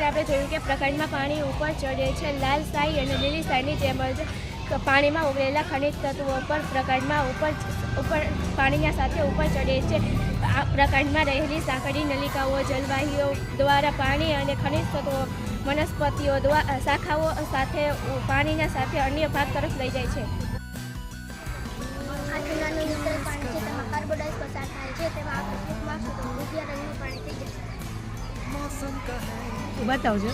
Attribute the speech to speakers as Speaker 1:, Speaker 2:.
Speaker 1: આપણે જોયું કે પ્રકાંડમાં પાણી ઉપર ચડે છે. લાલ શાહી અને લીલી શાહીની જેમ જ પાણીમાં ઓગળેલા ખનિજ તત્વો પર પ્રકાંડમાં ઉપર પાણીના સાથે ઉપર ચડે છે. આ પ્રકાંડમાં રહેલી સાંકડી નલિકાઓ જલવાહીઓ દ્વારા પાણી અને ખનિજ તત્વો વનસ્પતિઓ દ્વારા શાખાઓ સાથે પાણીના સાથે અન્ય ભાગ તરફ લઈ જાય છે.
Speaker 2: આ ચૂલાનું ન્યુટ્રલ પાણી છે, તેમાં કાર્બોડાઇઝ પસાર થાય છે, તેમાં આ તકલીફ મારશું તો રૂપિયા રંગનું પાણી થઈ જશે.
Speaker 3: બતાવજો.